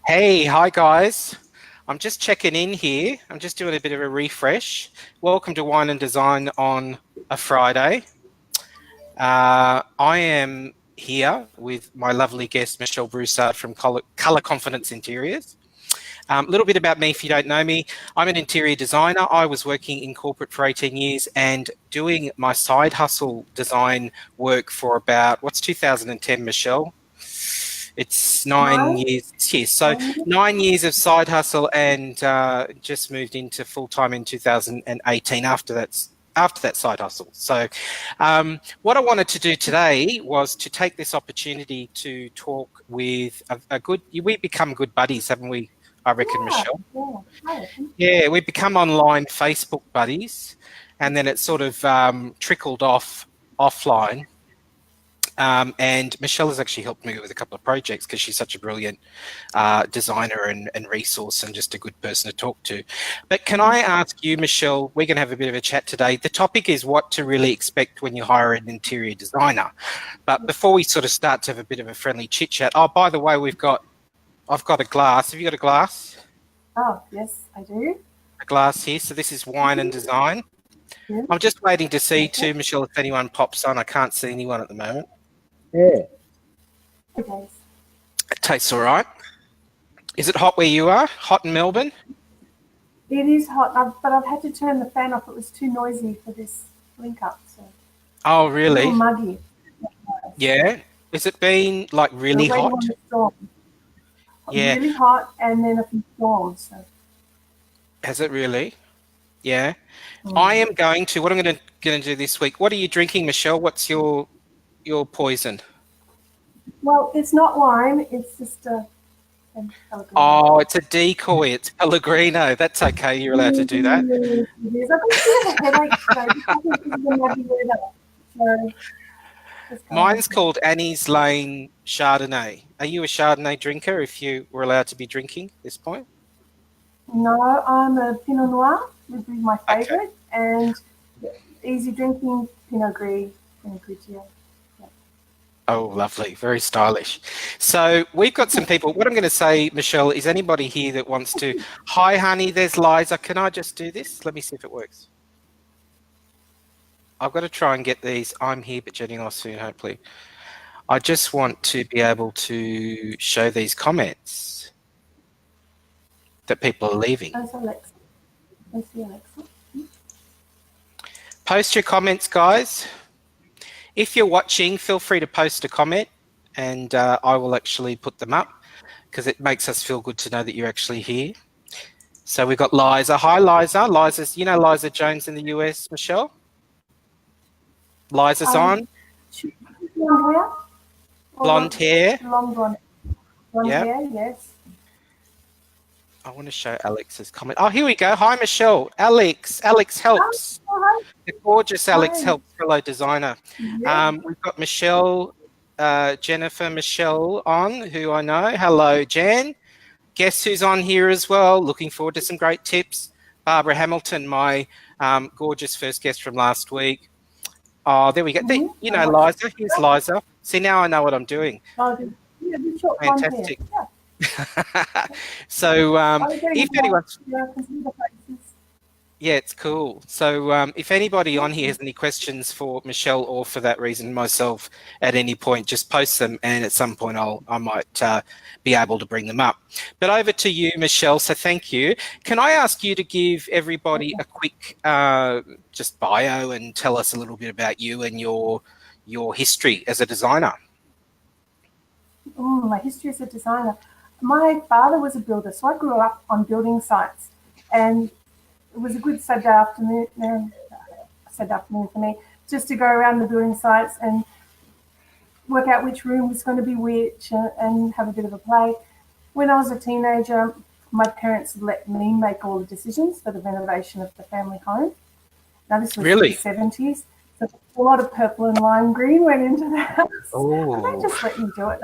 Hey, hi guys. I'm just checking in here. I'm just doing a bit of a refresh. Welcome to Wine and Design on a Friday. I am here with my lovely guest, Michelle Broussard from Colour Confidence Interiors. A little bit about me if you don't know me. I'm an interior designer. I was working in corporate for 18 years and doing my side hustle design work for about, what's 2010, Michelle? It's 9 years. Yes, so 9 years of side hustle, and just moved into full time in 2018 after that side hustle. So, what I wanted to do today was to take this opportunity to talk with a good. We become good buddies, haven't we? I reckon, Michelle. Yeah, we become online Facebook buddies, and then it sort of trickled off offline. And Michelle has actually helped me with a couple of projects because she's such a brilliant designer and resource and just a good person to talk to. But can I ask you, Michelle, we're going to have a bit of a chat today. The topic is what to really expect when you hire an interior designer. But before we sort of start to have a bit of a friendly chit chat, oh, by the way, I've got a glass. Have you got a glass? Oh, yes, I do. A glass here. So this is Wine and Design. Yeah. I'm just waiting to see too, Michelle, if anyone pops on. I can't see anyone at the moment. Yeah. Okay. It tastes all right. Is it hot where you are? Hot in Melbourne? It is hot, but I've had to turn the fan off. It was too noisy for this link up. So. Oh, really? A little muggy. Yeah. Has it been like really hot? Yeah. Really hot, and then a few storms. So. Has it really? Yeah. I am going to. What I'm going to do this week. What are you drinking, Michelle? What's your poison? Well, it's not wine. It's just a Pellegrino. Oh, it's a decoy. It's Pellegrino. That's okay. You're allowed to do that. Yes, I think I have a headache today. Mine's called Annie's Lane Chardonnay. Are you a Chardonnay drinker if you were allowed to be drinking at this point? No, I'm a Pinot Noir, which is my favourite, and easy drinking Pinot Gris, Pinot Grigio. Oh, lovely. Very stylish. So we've got some people. What I'm going to say, Michelle, is anybody here that wants to... Hi, honey, there's Liza. Can I just do this? Let me see if it works. I've got to try and get these. I'm here, but jetting off soon, hopefully. I just want to be able to show these comments that people are leaving. That's Alexa. I see Alexa. Post your comments, guys. If you're watching, feel free to post a comment and I will actually put them up because it makes us feel good to know that you're actually here. So we've got Liza. Hi, Liza. Liza's, you know Liza Jones in the US, Michelle? Liza's on. Blonde hair? Blonde hair? Long blonde hair, yes. I want to show Alex's comment. Oh, here we go. Hi, Michelle. Alex helps. Hi. The gorgeous Alex helps. Hello, designer. Yeah. We've got Michelle, Jennifer Michelle on, who I know. Hello, Jan. Guess who's on here as well? Looking forward to some great tips. Barbara Hamilton, my gorgeous first guest from last week. Oh, there we go. There, you know, Liza. Here's Liza. See, now I know what I'm doing. Fantastic. So if anyone's... Yeah, it's cool. So if anybody on here has any questions for Michelle or for that reason myself at any point, just post them and at some point I might be able to bring them up. But over to you, Michelle. So thank you. Can I ask you to give everybody a quick just bio and tell us a little bit about you and your history as a designer? My history as a designer. My father was a builder, so I grew up on building sites, and it was a good Saturday afternoon for me, just to go around the building sites and work out which room was going to be which and have a bit of a play. When I was a teenager, my parents let me make all the decisions for the renovation of the family home. Now, this was really? The 70s. So a lot of purple and lime green went into the house. Oh. And they just let me do it.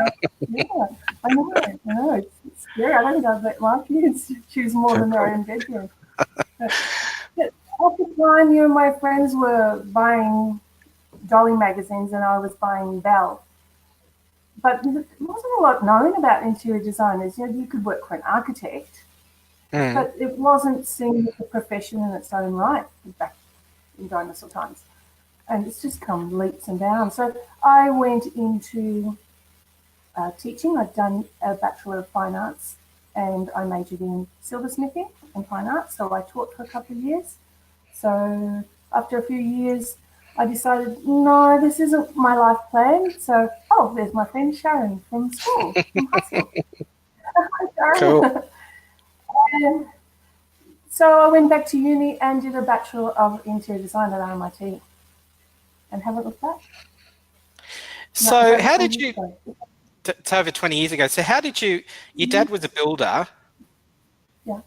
Yeah, I know. It's scary. I don't think I'd let my kids choose more than their own bedroom. But at the time, my friends were buying Dolly magazines and I was buying Belle. but there wasn't a lot known about interior designers. You know, you could work for an architect, but it wasn't seen as a profession in its own right back in dinosaur times. And it's just come leaps and bounds. So I went into teaching. I'd done a Bachelor of Fine Arts and I majored in silversmithing and fine arts. So I taught for a couple of years. So after a few years, I decided, no, this isn't my life plan. So, oh, there's my friend Sharon from school, from high school. Hi, Sharon. Cool. And so I went back to uni and did a Bachelor of Interior Design at RMIT and haven't looked back. So how did you, it's over 20 years ago, so how did you, your dad was a builder. Yeah.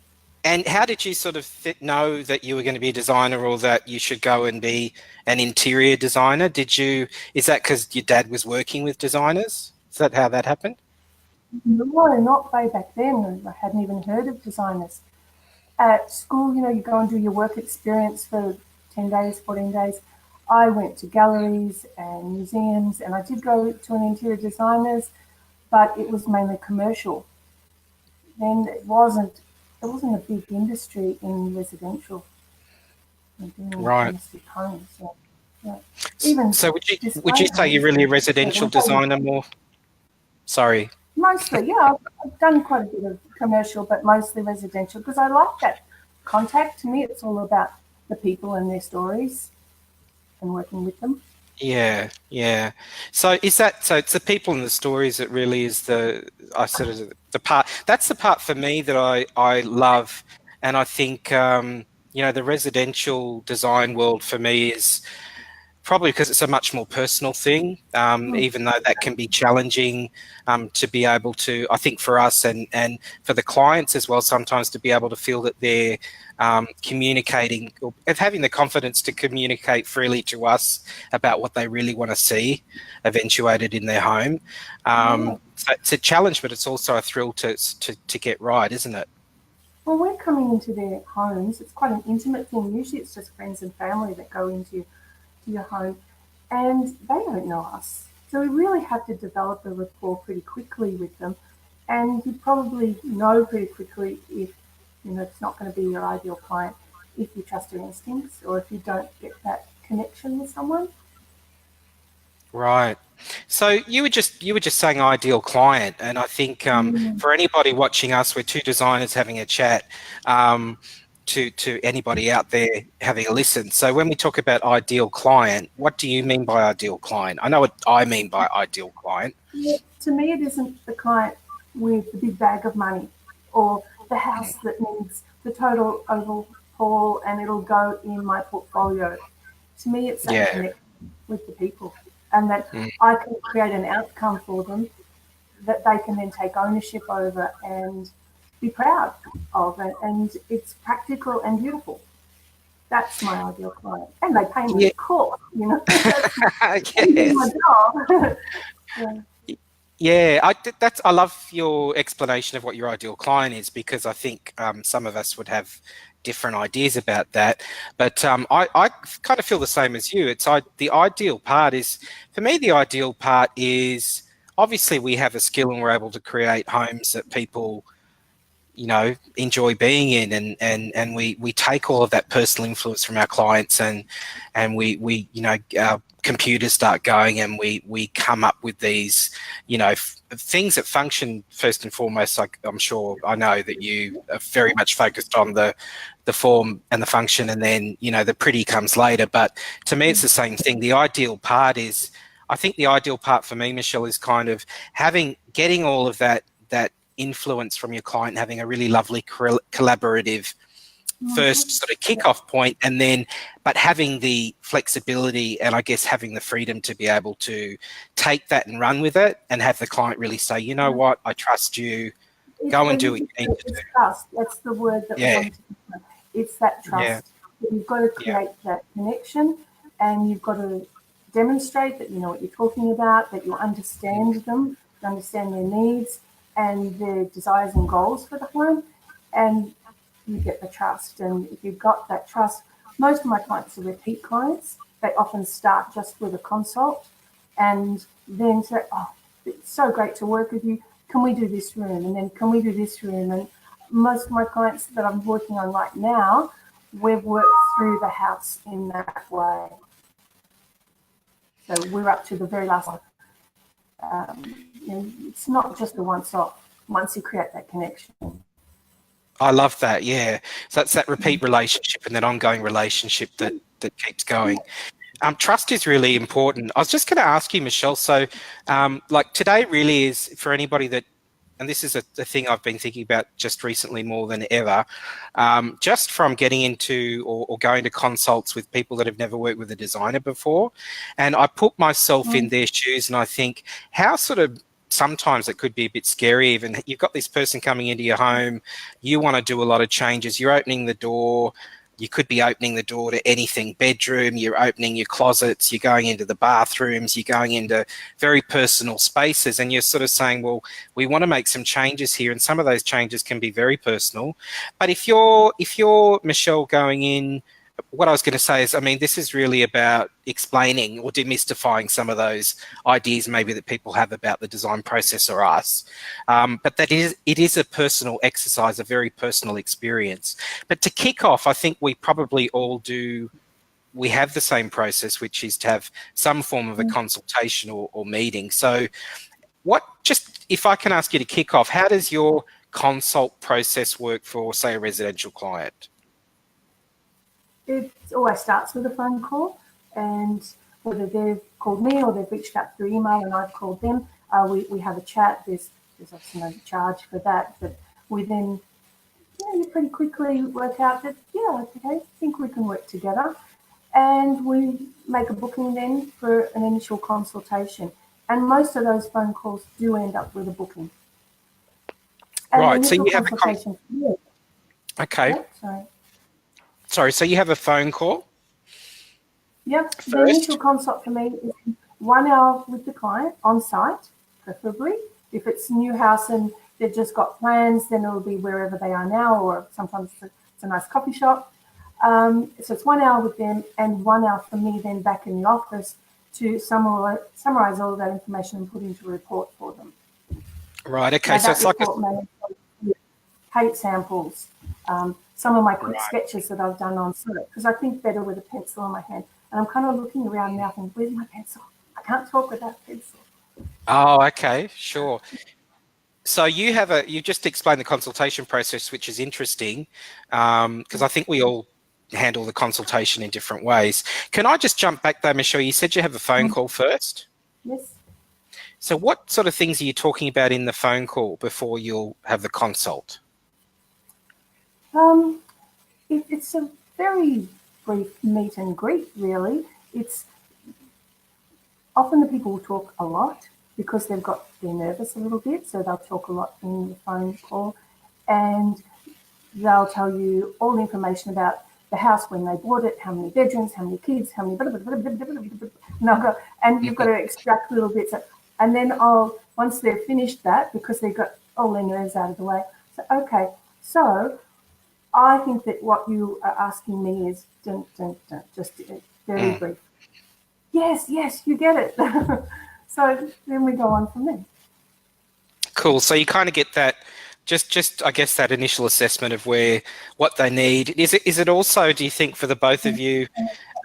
And how did you sort of know that you were going to be a designer or that you should go and be an interior designer? Is that because your dad was working with designers? Is that how that happened? No, not way back then. I hadn't even heard of designers. At school, you know, you go and do your work experience for 10 days, 14 days. I went to galleries and museums, and I did go to an interior designer's, but it was mainly commercial. Then there wasn't a big industry in residential. Right. Domestic homes. So, yeah. Even so would you say you're really a residential designer more? Sorry. Mostly, yeah. I've done quite a bit of commercial, but mostly residential because I like that contact. To me, it's all about the people and their stories and working with them. Yeah, yeah. So it's the people and the stories that really is the part. That's the part for me that I love, and I think you know, the residential design world for me is probably because it's a much more personal thing, even though that can be challenging to be able to, I think for us and for the clients as well, sometimes to be able to feel that they're communicating, or having the confidence to communicate freely to us about what they really want to see eventuated in their home. So it's a challenge, but it's also a thrill to get right, isn't it? Well, we're coming into their homes. It's quite an intimate thing. Usually it's just friends and family that go into your home, and they don't know us. So we really have to develop a rapport pretty quickly with them. And you probably know pretty quickly if, you know, it's not going to be your ideal client if you trust your instincts or if you don't get that connection with someone. Right. So you were just saying ideal client, and I think for anybody watching us, we're two designers having a chat. To anybody out there having a listen. So when we talk about ideal client, what do you mean by ideal client? I know what I mean by ideal client. Yeah, to me, it isn't the client with the big bag of money or the house that needs the total overhaul and it'll go in my portfolio. To me, it's that connection with the people, and that I can create an outcome for them that they can then take ownership over and be proud of, and it's practical and beautiful. That's my ideal client, and they pay me, of course. You know, that's my job. Yeah, I love your explanation of what your ideal client is, because I think some of us would have different ideas about that. But I kind of feel the same as you. The ideal part is, for me, the ideal part is obviously we have a skill and we're able to create homes that people, you know, enjoy being in, and we take all of that personal influence from our clients, and we you know, our computers start going, and we come up with these, you know, things that function first and foremost. Like, I'm sure I know that you are very much focused on the form and the function, and then, you know, the pretty comes later. But to me, it's the same thing. The ideal part is, I think the ideal part for me, Michelle, is kind of getting all of that influence from your client, having a really lovely collaborative first sort of kickoff point, and then but having the flexibility and I guess having the freedom to be able to take that and run with it, and have the client really say, you know what, I trust you, go and do what you need to do. Trust. That's the word that we want to use. It's that trust. You've got to create that connection, and you've got to demonstrate that you know what you're talking about, that you understand them, you understand their needs and their desires and goals for the home, and you get the trust. And if you've got that trust, most of my clients are repeat clients. They often start just with a consult and then say, oh, it's so great to work with you. Can we do this room? And then can we do this room? And most of my clients that I'm working on right now, we've worked through the house in that way. So we're up to the very last one. It's not just a once-off once you create that connection. I love that. Yeah. So that's that repeat relationship and that ongoing relationship that keeps going. Trust is really important. I was just going to ask you, Michelle, so like today really is for anybody that, and this is a thing I've been thinking about just recently more than ever, just from getting into or going to consults with people that have never worked with a designer before. And I put myself in their shoes and I think how sort of sometimes it could be a bit scary. Even you've got this person coming into your home, you want to do a lot of changes, you're opening the door. You could be opening the door to anything, bedroom, you're opening your closets, you're going into the bathrooms, you're going into very personal spaces, and you're sort of saying, well, we want to make some changes here, and some of those changes can be very personal. But if you're Michelle going in, what I was going to say is, I mean, this is really about explaining or demystifying some of those ideas maybe that people have about the design process or us. But it is a personal exercise, a very personal experience. But to kick off, I think we probably all do. We have the same process, which is to have some form of a consultation or meeting. So just if I can ask you to kick off, how does your consult process work for, say, a residential client? It always starts with a phone call, and whether they've called me or they've reached out through email and I've called them, we have a chat. There's obviously no charge for that, but we then you pretty quickly work out that, okay, I think we can work together. And we make a booking then for an initial consultation. And most of those phone calls do end up with a booking. And right, so you have a okay. Yeah, Sorry, so you have a phone call? Yep. The initial consult for me is 1 hour with the client on site, preferably. If it's a new house and they've just got plans, then it'll be wherever they are now, or sometimes it's a nice coffee shop. So it's 1 hour with them and 1 hour for me then back in the office to summarize all of that information and put into a report for them. Right, okay. So it's like paint samples, some of my quick sketches that I've done on site, because I think better with a pencil in my hand. And I'm kind of looking around now thinking, where's my pencil? I can't talk without pencil. Oh, okay, sure. So you just explained the consultation process, which is interesting, because I think we all handle the consultation in different ways. Can I just jump back there, Michelle? You said you have a phone call first? Yes. So what sort of things are you talking about in the phone call before you'll have the consult? It's a very brief meet and greet, really. It's often the people will talk a lot because they're nervous a little bit, so they'll talk a lot in the phone call, and they'll tell you all the information about the house when they bought it, how many bedrooms, how many kids, how many and you've got to extract little bits. And then once they've finished that, because they've got all their nerves out of the way, so okay, so I think that what you are asking me is just very brief. Yes, you get it. So then we go on from there. Cool. So you kind of get that, just I guess that initial assessment of what they need. Is it also, do you think, for the both of you,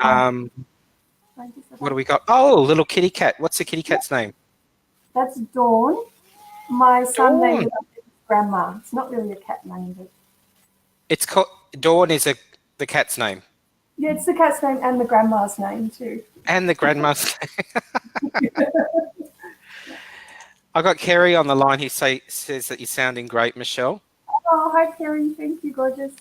what do we got? Oh, little kitty cat. What's the kitty cat's name? That's Dawn. My son named it after his grandma. It's not really a cat name, but it's called Dawn. Is the cat's name? Yeah, it's the cat's name and the grandma's name too. And the grandma's name. I got Kerry on the line. He says that you're sounding great, Michelle. Oh, hi, Kerry. Thank you, gorgeous.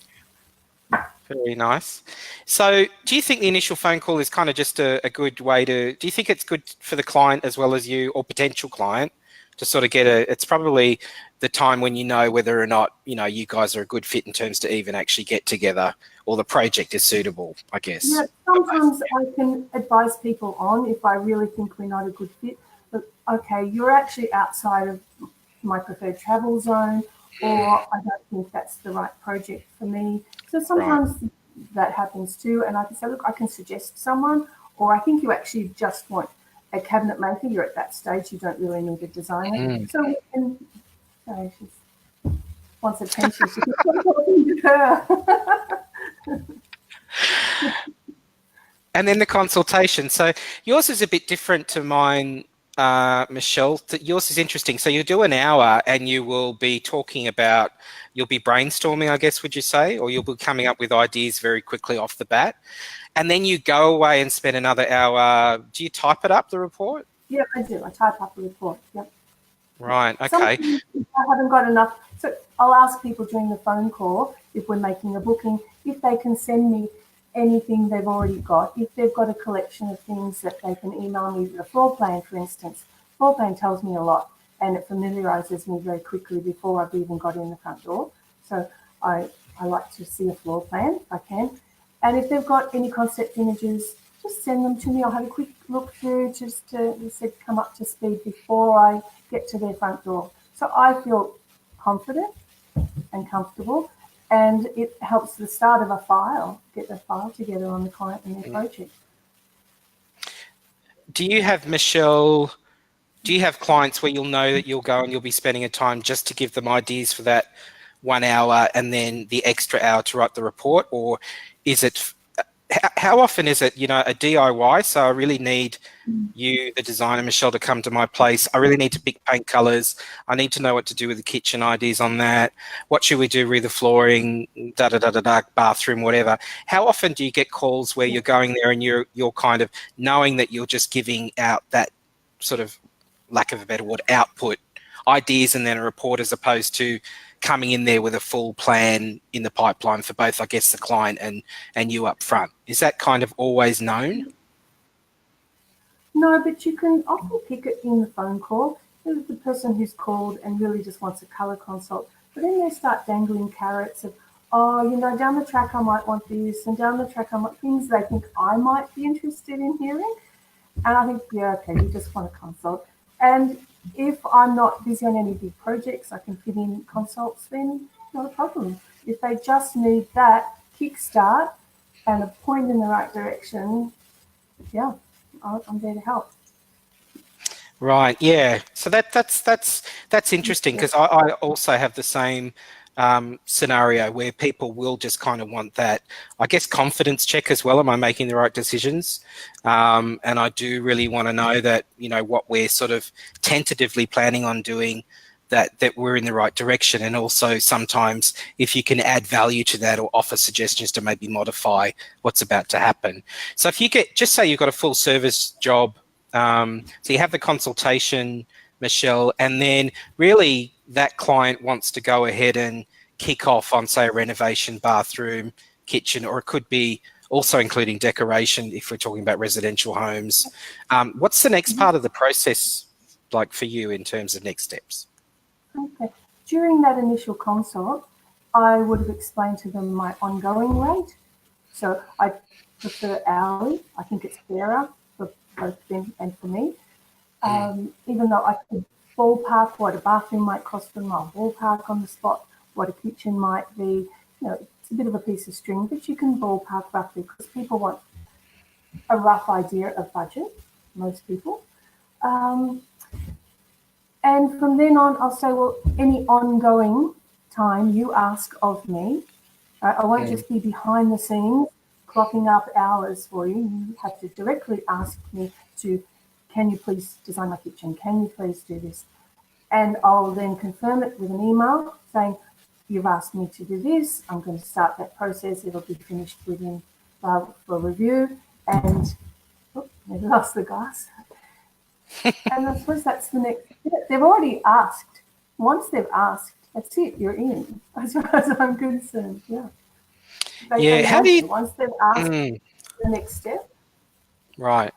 Very nice. So do you think the initial phone call is kind of just a good way do you think it's good for the client as well as you, or potential client, to sort of it's probably the time when you know whether or not, you guys are a good fit in terms to even actually get together, or the project is suitable, I guess. Yeah, sometimes I can advise people on if I really think we're not a good fit. But okay, you're actually outside of my preferred travel zone, or I don't think that's the right project for me. So sometimes that happens too, and I can say, look, I can suggest someone, or I think you actually just want a cabinet maker, you're at that stage, you don't really need a designer. So we can, sorry, she wants attention. She keeps on talking to her. And then the consultation. So yours is a bit different to mine, Michelle. Yours is interesting. So you do an hour and you will be talking about, you'll be brainstorming, I guess, would you say? Or you'll be coming up with ideas very quickly off the bat. And then you go away and spend another hour. Do you type it up, the report? Yeah, I do. I type up the report. Yep. Right, okay. Sometimes I haven't got enough. So I'll ask people during the phone call, if we're making a booking, if they can send me anything they've already got. If they've got a collection of things that they can email me, the floor plan, for instance. Floor plan tells me a lot and it familiarises me very quickly before I've even got in the front door. So I like to see a floor plan if I can. And if they've got any concept images, just send them to me. I'll have a quick look through just to, you said, come up to speed before I get to their front door. So I feel confident and comfortable, and it helps the start of a file, get the file together on the client and their project. Do you have, Michelle, do you have clients where you'll know that you'll go and you'll be spending a time just to give them ideas for that 1 hour and then the extra hour to write the report? Or is it, how often is it, you know, a DIY? So I really need you, the designer, Michelle, to come to my place. I really need to pick paint colours. I need to know what to do with the kitchen, ideas on that. What should we do with the flooring, bathroom, whatever. How often do you get calls where you're going there and you're kind of knowing that you're just giving out that sort of, lack of a better word, output, ideas and then a report, as opposed to coming in there with a full plan in the pipeline for both, I guess, the client and you up front? Is that kind of always known? No, but you can often pick it in the phone call. There's the person who's called and really just wants a colour consult, but then they start dangling carrots of, oh, you know, down the track I might want this, and down the track I might, things they think I might be interested in hearing. And I think, yeah, okay, you just want a consult. And if I'm not busy on any big projects, I can fit in consults, then not a problem. If they just need that kickstart and a point in the right direction, yeah, I'm there to help. Right, yeah. So that's interesting, because I also have the same scenario where people will just kind of want that, I guess, confidence check as well. Am I making the right decisions? And I do really want to know that, you know, what we're sort of tentatively planning on doing, that we're in the right direction. And also sometimes if you can add value to that or offer suggestions to maybe modify what's about to happen. So if you get, just say you've got a full service job, so you have the consultation, Michelle, and then really that client wants to go ahead and kick off on, say, a renovation, bathroom, kitchen, or it could be also including decoration if we're talking about residential homes. What's the next part of the process like for you in terms of next steps? Okay. During that initial consult, I would have explained to them my ongoing rate. So I prefer hourly. I think it's fairer for both them and for me. Even though I could ballpark what a bathroom might cost them, I'll ballpark on the spot what a kitchen might be. You know, it's a bit of a piece of string, but you can ballpark roughly, because people want a rough idea of budget, most people. And from then on, I'll say, well, any ongoing time you ask of me, I won't just be behind the scenes clocking up hours for you. You have to directly ask me to, can you please design my kitchen? Can you please do this? And I'll then confirm it with an email saying, you've asked me to do this. I'm going to start that process. It'll be finished within for review. And maybe lost the glass. And I suppose that's the next step. They've already asked. Once they've asked, that's it. You're in, as far as I'm concerned. Yeah. How do you? Once they've asked, the next step. Right.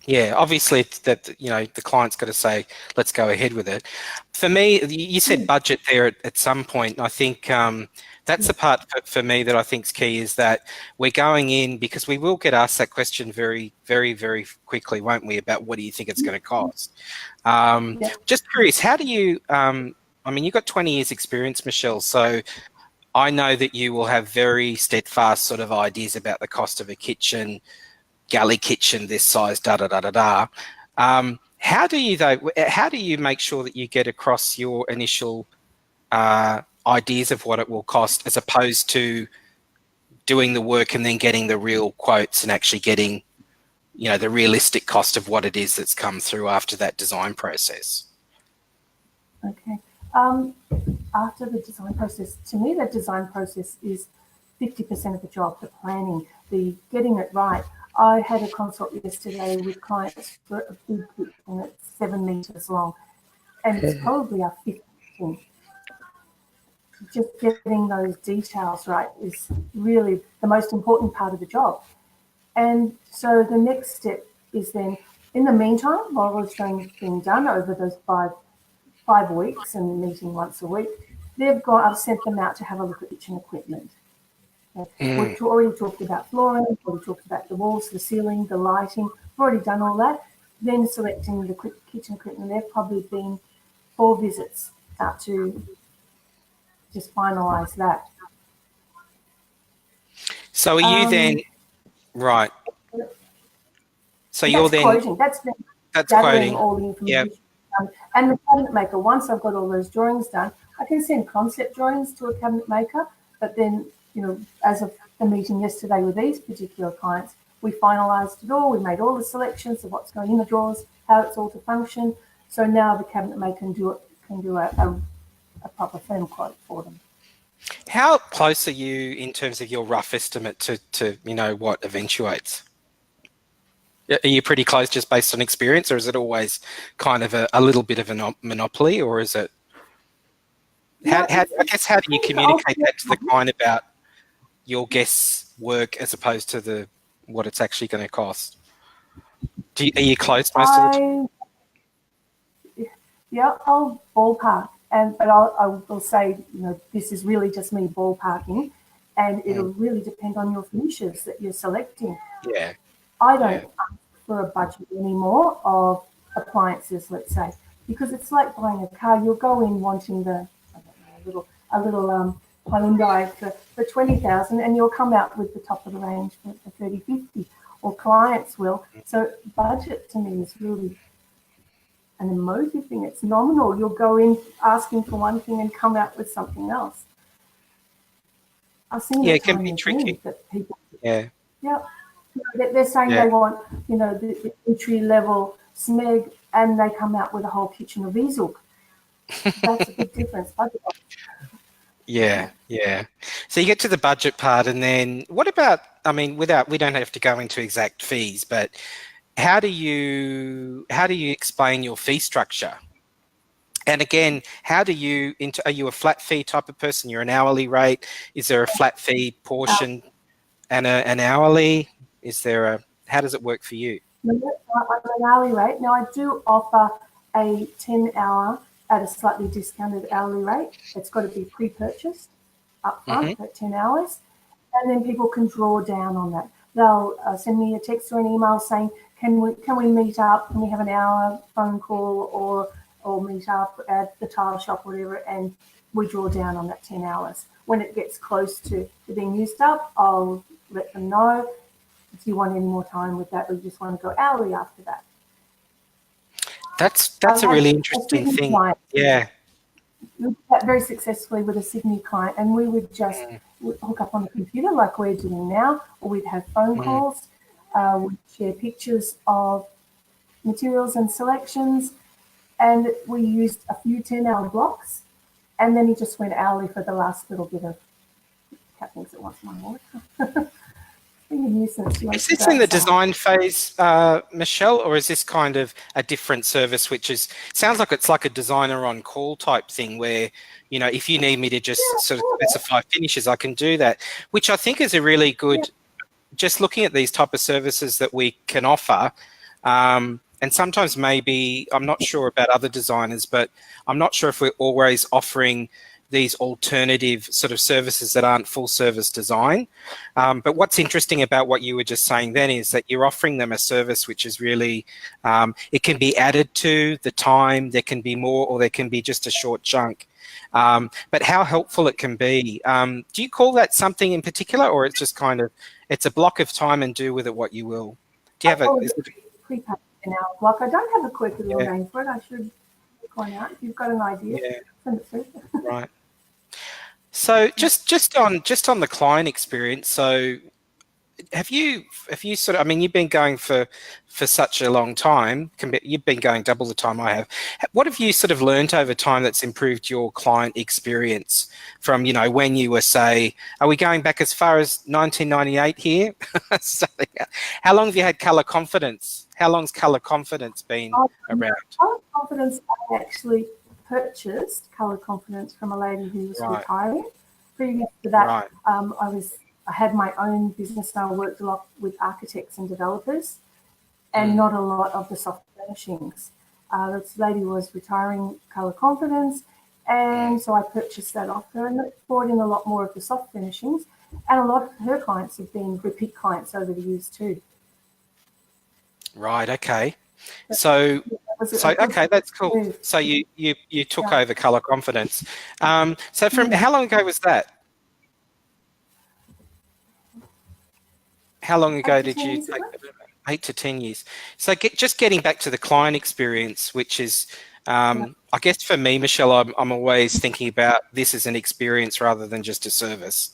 Yeah, obviously that, you know, the client's got to say, let's go ahead with it. For me, you said budget there at some point. And I think that's the part for me that I think is key, is that we're going in, because we will get asked that question very, very, very quickly, won't we, about what do you think it's going to cost? Just curious, how do you, I mean, you've got 20 years experience, Michelle, so I know that you will have very steadfast sort of ideas about the cost of a kitchen, galley kitchen this size, How do you though? How do you make sure that you get across your initial ideas of what it will cost, as opposed to doing the work and then getting the real quotes and actually getting, you know, the realistic cost of what it is that's come through after that design process? Okay. After the design process, to me, the design process is 50% of the job, the planning, the getting it right. I had a consult yesterday with clients for a big kitchen that's 7 meters long, and it's probably our 50th kitchen. Just getting those details right is really the most important part of the job. And so the next step is then, in the meantime, while it's being done over those five weeks and meeting once a week, I've sent them out to have a look at kitchen equipment. We've already talked about flooring, we've already talked about the walls, the ceiling, the lighting. We've already done all that. Then selecting the kitchen equipment, there have probably been 4 visits out to just finalise that. So are you then, right? So you're then quoting. That's gathering quoting all the information. Yep. And the cabinet maker, once I've got all those drawings done, I can send concept drawings to a cabinet maker. But then, you know, as of the meeting yesterday with these particular clients, we finalised it all. We made all the selections of what's going in the drawers, how it's all to function. So now the cabinet maker can do a proper firm quote for them. How close are you in terms of your rough estimate to you know, what eventuates? Are you pretty close just based on experience, or is it always kind of a little bit of a monopoly, or is it? How do you communicate that to the client about your guess work as opposed to what it's actually going to cost? Are you close most of the time? Yeah, I'll ballpark, but I will say, you know, this is really just me ballparking, and it'll really depend on your finishes that you're selecting. Yeah. I don't ask for a budget anymore of appliances, let's say, because it's like buying a car. You'll go in wanting a little Hyundai for 20,000, and you'll come out with the top of the range for 30, 50, or clients will. So budget to me is really an emotive thing. It's nominal. You'll go in asking for one thing and come out with something else. I've seen it can be tricky. That people, yeah. They're saying they want, you know, the entry level SMEG, and they come out with a whole kitchen of Easel. That's a big difference. Yeah. So you get to the budget part, and then what about? I mean, we don't have to go into exact fees, but how do you explain your fee structure? And again, are you a flat fee type of person? You're an hourly rate? Is there a flat fee portion and an hourly? How does it work for you? I'm an hourly rate. Now, I do offer a 10-hour at a slightly discounted hourly rate. It's got to be pre-purchased up front at 10 hours. And then people can draw down on that. They'll send me a text or an email saying, can we meet up? Can we have an hour phone call or meet up at the tile shop, whatever, and we draw down on that 10 hours. When it gets close to being used up, I'll let them know. Do you want any more time with that, or you just want to go hourly after that? That's a really interesting thing. Client. Yeah. We did that very successfully with a Sydney client, and we would just hook up on the computer like we're doing now, or we'd have phone calls, we'd share pictures of materials and selections, and we used a few 10-hour blocks, and then he just went hourly for the last little bit of cat thinks it wants my water. Is this in the design phase, Michelle, or is this kind of a different service, which sounds like it's like a designer on call type thing where, you know, if you need me to just sort of specify finishes, I can do that, which I think is a really good, just looking at these type of services that we can offer. And sometimes maybe, I'm not sure about other designers, but I'm not sure if we're always offering these alternative sort of services that aren't full service design. But what's interesting about what you were just saying then is that you're offering them a service which is really, it can be added to the time, there can be more, or there can be just a short chunk. But how helpful it can be. Do you call that something in particular, or it's just kind of, it's a block of time and do with it what you will? Do you have prepackaged. in our block. I don't have a quirky little Yeah. name for it. I should point out. If you've got an idea, Yeah. send it through. Right. So just on the client experience, so have you sort of, I mean, you've been going for such a long time, you've been going double the time I have. What have you sort of learned over time that's improved your client experience from, you know, when you were, say, are we going back as far as 1998 here? How long have you had Colour Confidence? How long's Colour Confidence been around? Colour Confidence, I actually purchased Colour Confidence from a lady who was retiring. Previous to that, I had my own business and I worked a lot with architects and developers and not a lot of the soft furnishings. This lady was retiring Colour Confidence, and so I purchased that off her and brought in a lot more of the soft furnishings, and a lot of her clients have been repeat clients over the years too. Right, okay. So okay, that's cool. Move. So you took over Colour Confidence. So from how long ago was that? How long ago did you take that? 8 to 10 years. So just getting back to the client experience, which is, I guess for me, Michelle, I'm always thinking about this as an experience rather than just a service.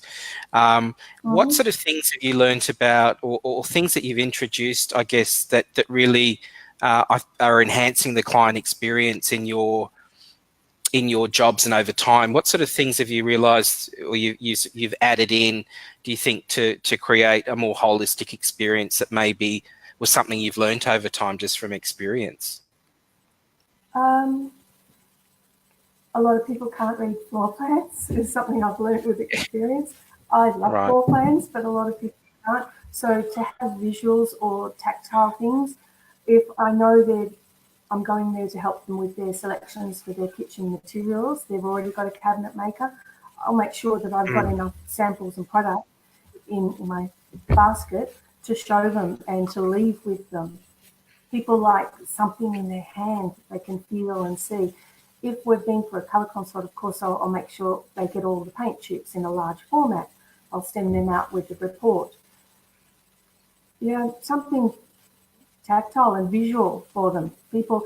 What sort of things have you learned about, or things that you've introduced, I guess, that really are enhancing the client experience in your jobs and over time? What sort of things have you realised, or you've added in, do you think, to create a more holistic experience that maybe was something you've learned over time just from experience? A lot of people can't read floor plans. It's something I've learned with experience. I love floor plans, but a lot of people can't. So to have visuals or tactile things, if I know that I'm going there to help them with their selections for their kitchen materials, they've already got a cabinet maker, I'll make sure that I've got enough samples and product in my basket to show them and to leave with them. People like something in their hand that they can feel and see. If we've been for a colour consult, of course, I'll make sure they get all the paint chips in a large format. I'll send them out with the report. Something tactile and visual for them. People,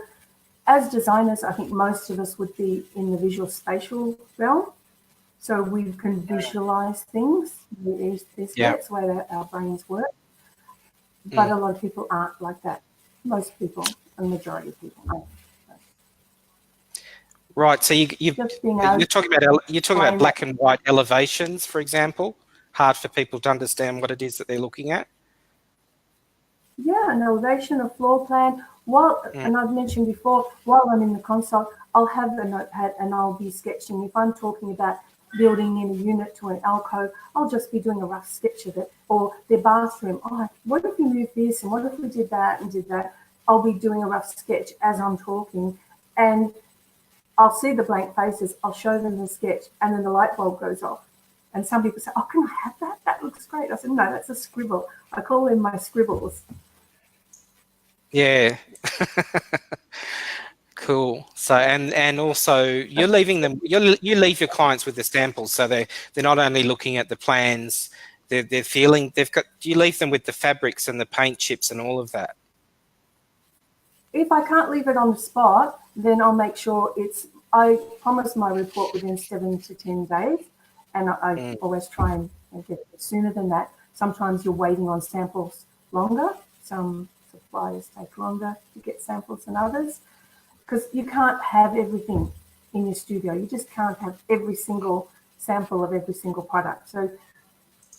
as designers, I think most of us would be in the visual spatial realm. So we can visualize things. That's where our brains work. But a lot of people aren't like that. Most people, a majority of people aren't. Right. So you're talking about black and white elevations, for example. Hard for people to understand what it is that they're looking at. Yeah, an elevation, a floor plan. And I've mentioned before, while I'm in the consult, I'll have a notepad and I'll be sketching. If I'm talking about building in a unit to an alcove, I'll just be doing a rough sketch of it. Or their bathroom. What if we moved this and what if we did that and did that? I'll be doing a rough sketch as I'm talking, and I'll see the blank faces. I'll show them the sketch, and then the light bulb goes off. And some people say, "Oh, can I have that? That looks great." I said, "No, that's a scribble." I call them my scribbles. Yeah. Cool. So and also you're leaving them. You leave your clients with the samples, so they're not only looking at the plans. They're feeling. Do you leave them with the fabrics and the paint chips and all of that? If I can't leave it on the spot, then I'll make sure I promise my report within 7 to 10 days, and I always try and get it sooner than that. Sometimes you're waiting on samples longer. Some suppliers take longer to get samples than others, because you can't have everything in your studio. You just can't have every single sample of every single product. So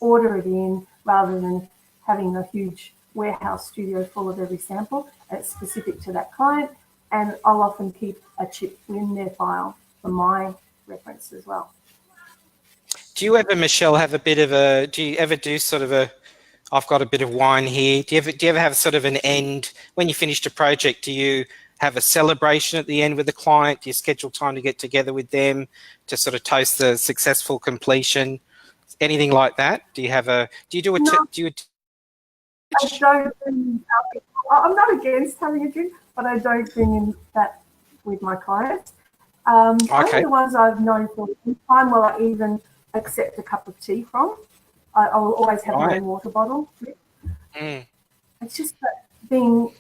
order it in rather than having a huge warehouse studio full of every sample. It's specific to that client, and I'll often keep a chip in their file for my reference as well. Do you ever, Michelle, do you ever do sort of I've got a bit of wine here. Do you ever have sort of an end, when you finished a project, do you have a celebration at the end with the client? Do you schedule time to get together with them to sort of toast the successful completion? Anything like that? Do you do a, no, do you? I don't. I'm not against having a drink, but I don't bring in that with my clients. Only the ones I've known for a long time will I even accept a cup of tea from. I will always have my own water bottle. It's just that being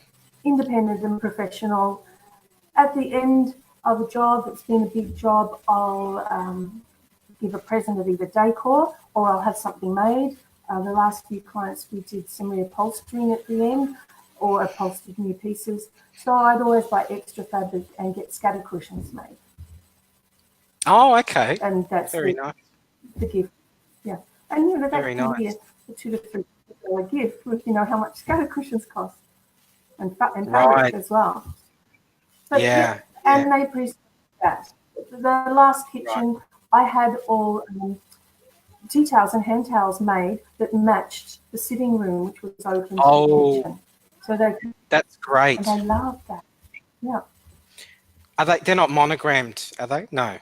independent and professional. At the end of a job, it's been a big job, I'll give a present of either decor or I'll have something made. The last few clients, we did some reupholstering at the end or upholstered new pieces. So I'd always buy extra fabric and get scatter cushions made. Oh, okay. And that's very nice. The gift. Yeah. And you know, that Very can nice. be a $2 to $3 gift with, you know, how much scatter cushions cost and fabric Right. as well. But Yeah. and they appreciate that. The last kitchen, I had all tea towels and hand towels made that matched the sitting room, which was open to the kitchen. So that's great. And they love that. Yeah. Are they? They're not monogrammed, are they? No.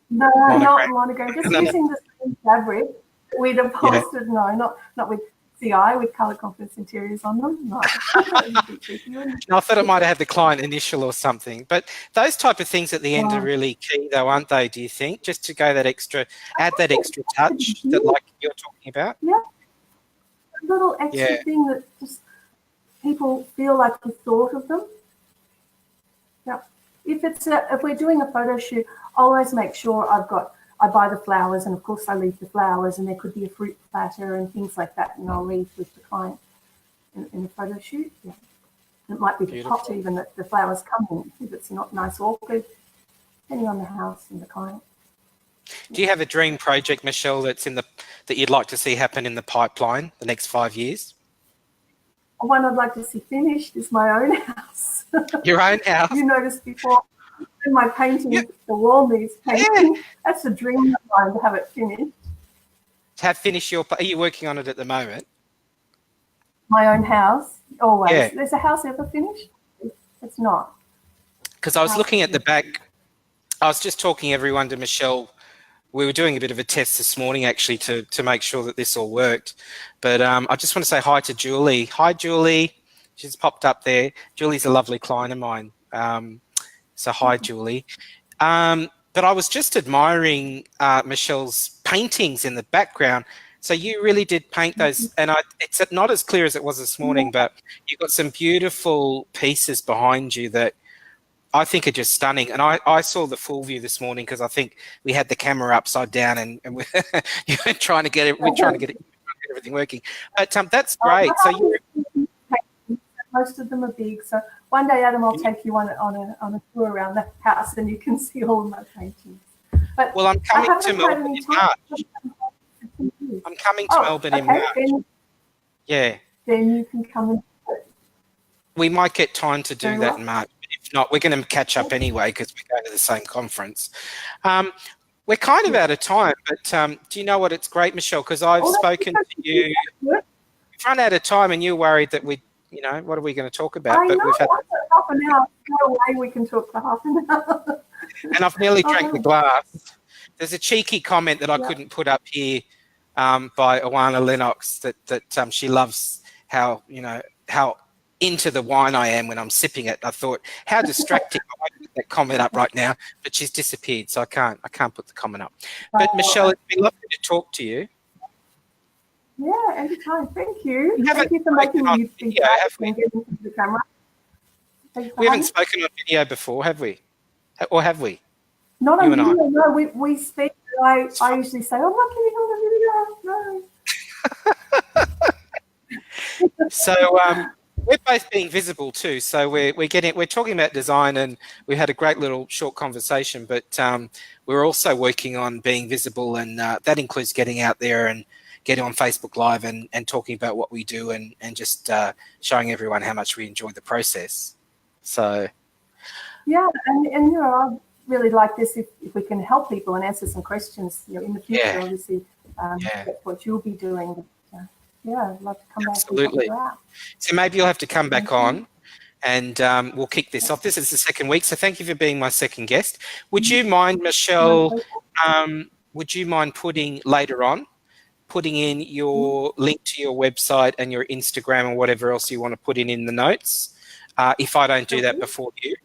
No, not monogrammed. Just using the same fabric with upholstered. No, not with CI with colour confidence interiors on them. No. I thought it might have the client initial or something. But those type of things at the end are really key, though, aren't they? Do you think? Just to go that extra, add that extra touch that, like you're talking about. Yeah. A little extra thing that just people feel like we thought of them. Yeah. If we're doing a photo shoot, I always make sure I buy the flowers, and of course I leave the flowers, and there could be a fruit platter and things like that, and I'll leave with the client in the photo shoot. Yeah. It might be the pot even that the flowers come in if it's not nice orchid, depending on the house and the client. Do you have a dream project, Michelle, that you'd like to see happen in the pipeline the next 5 years? One I'd like to see finished is my own house. Your own house? You noticed before in my painting, the wall needs painting. Yeah. That's a dream of mine to have it finished. Are you working on it at the moment? My own house, always. Yeah. Is a house ever finished? It's not. Because I was looking at the back. I was just talking everyone to Michelle. We were doing a bit of a test this morning, actually, to make sure that this all worked. But I just want to say hi to Julie. Hi, Julie. She's popped up there. Julie's a lovely client of mine. So hi, Julie. But I was just admiring Michelle's paintings in the background. So you really did paint those, and it's not as clear as it was this morning, but you've got some beautiful pieces behind you that I think are just stunning. And I saw the full view this morning because I think we had the camera upside down and we're trying to get everything working. But that's great. So most of them are big. So one day, Adam, I'll take you on a tour around the house and you can see all of my paintings. But well, I'm coming to Melbourne in March. I'm coming to Melbourne in March. Then you can come and do it. We might get time to do that in March. If not, we're going to catch up anyway because we're going to the same conference. We're kind of out of time, but do you know what? It's great, Michelle, because I've spoken to you. We've run out of time, and you're worried that what are we going to talk about? I know, we've had half an hour. No way we can talk for half an hour. And I've nearly drank the glass. There's a cheeky comment that I couldn't put up here by Awana Lennox that she loves how into the wine I am when I'm sipping it. I thought, how distracting. I won't put that comment up right now, but she's disappeared, so I can't put the comment up. But Michelle, it's been lovely to talk to you. Yeah, anytime. Thank you. Thank you for making me think and getting into the camera. We haven't spoken on video before, have we? Or have we? Not on video, no. We speak. I usually say, I'm not getting on the video. No. So we're both being visible too. So we're talking about design, and we had a great little short conversation. But we're also working on being visible, and that includes getting out there and getting on Facebook Live and talking about what we do and just showing everyone how much we enjoy the process. So yeah, and I really like this if we can help people and answer some questions in the future. Obviously, that's what you'll be doing. I'd love to come back. Absolutely. So maybe you'll have to come back on, and we'll kick this off. This is the second week, so thank you for being my second guest. Would you mind, Michelle? Would you mind putting in your link to your website and your Instagram and whatever else you want to put in the notes? If I don't do that before you.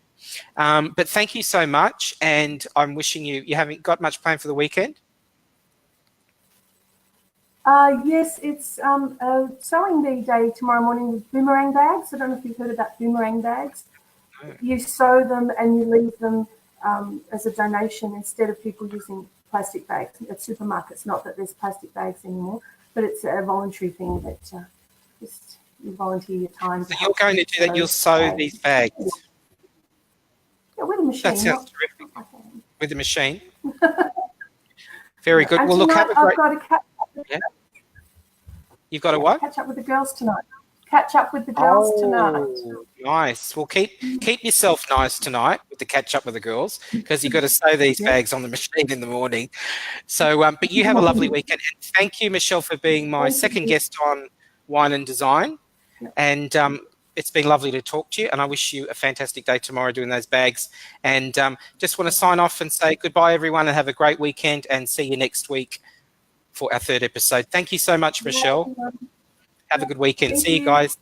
But thank you so much, and I'm wishing you haven't got much planned for the weekend? Yes, it's sewing bee day tomorrow morning with boomerang bags. I don't know if you've heard about boomerang bags. No. You sew them and you leave them as a donation instead of people using plastic bags at supermarkets. Not that there's plastic bags anymore, but it's a voluntary thing that just you volunteer your time. So you're going to do that, you'll sew these bags? Yeah, with a machine. That sounds not terrific. by hand. With a machine? Very good. And Well, look, have a tonight great... I've got to Yeah. You've got a what? catch up with the girls tonight. Catch up with the girls tonight. Nice. Well, keep yourself nice tonight with the catch up with the girls, because you've got to sew these bags on the machine in the morning. So, but you have a lovely weekend. And thank you, Michelle, for being my second guest on Wine and Design. And it's been lovely to talk to you. And I wish you a fantastic day tomorrow doing those bags. And just want to sign off and say goodbye, everyone, and have a great weekend. And see you next week for our third episode. Thank you so much, Michelle. Have a good weekend. See you guys.